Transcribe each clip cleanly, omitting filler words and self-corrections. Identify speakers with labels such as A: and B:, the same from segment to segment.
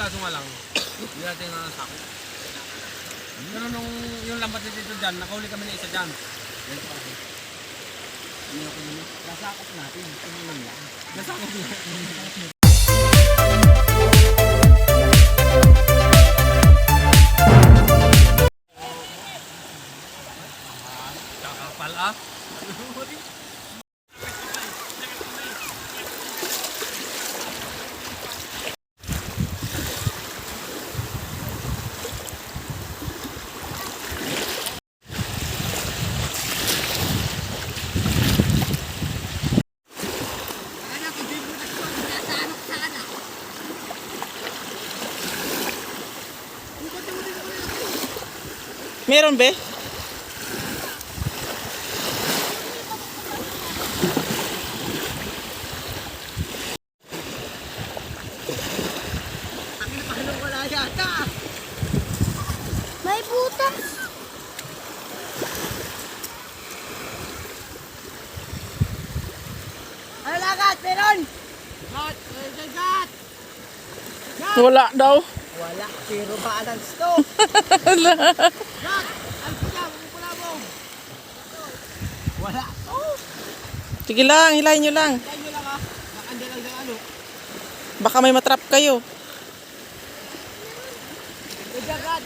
A: kaso nga lang, hindi natin nasakot. Pero nung yung lambat dito dyan, nakahuli kami na isa dyan. Ganito kasi. Hindi ako yun. Nasakot natin. Tingnan lang. Nasakot natin. Kakapal ah.
B: Meron be?
A: Wala yata.
C: May butas.
A: Ano lagat? Meron! Gat! Gat!
B: Wala daw.
A: Wala. Pero balance to. Gat! Alpika! Mumukula mo! Wala. Oh!
B: Sige lang, hilahin nyo lang.
A: Kaya nyo lang ah. Nakanda lang sa ano.
B: Baka may matrap kayo.
A: Gat!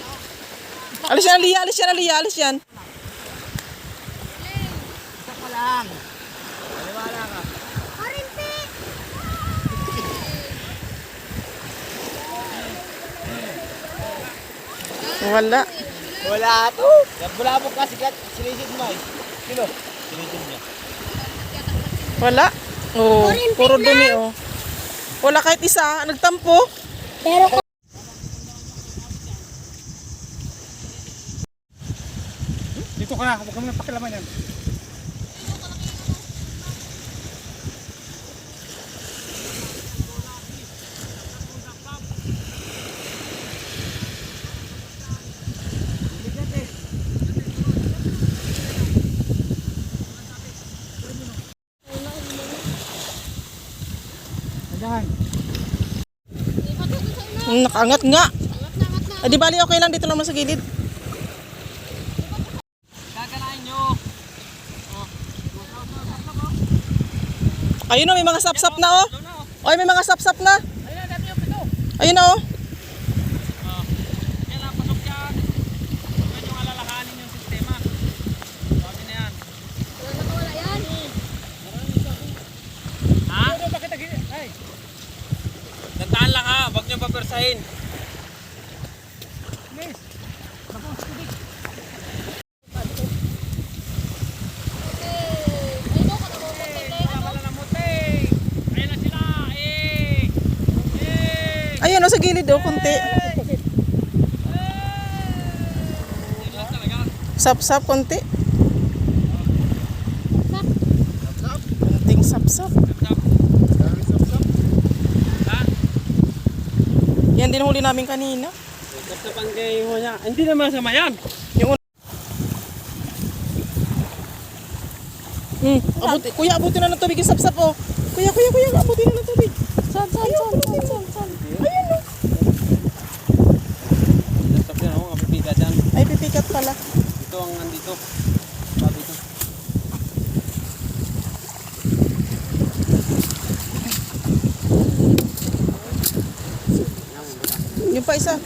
B: Alis yan, Aliyah, alis yan, Aliyah, alis yan.
A: Isa pa lang. Paliwala ka.
C: Karimpi.
B: Wala.
A: Wala to. Bulabog ka. Silisid mo eh. Sino? Silisid niya.
B: Wala. Oh, puro dumi oh. Wala kahit isa, nagtampo.
C: Pero
A: Dito ka na. Huwag ka muna pakilaman yan.
B: Nakaangat nga. Di bali okay lang dito naman sa gilid.
A: Gaganahin nyo.
B: Ayun oh, may mga sap-sap na oh. Oy, may mga sap-sap na.
A: Ayun, dami yung pito.
B: Ayun oh.
A: Kailangan pasok yan. Huwag nyo alalakanin yung sistema. Sabi na yan.
C: wala yan.
A: Ha? Bakit ay? Tandaan lang ha. Huwag nyo papersahin. Miss. Tapos, tubig.
B: Ayun oh, sa gilid oh, konti. Sap-sap konti. Konting sap-sap. Yan din huli namin kanina.
A: Kaptapan kayo mo niya. Hindi naman sama yan.
B: Kuya, abutin na ng tubig yung sap-sap oh. Kuya, abutin na ng tubig. San. Ayun oh.
A: Laptop yan ako. Kapipigat yan.
B: Ay, pipikat pala.
A: Ito ang nandito. Sabi ito.
B: Yung pa isa.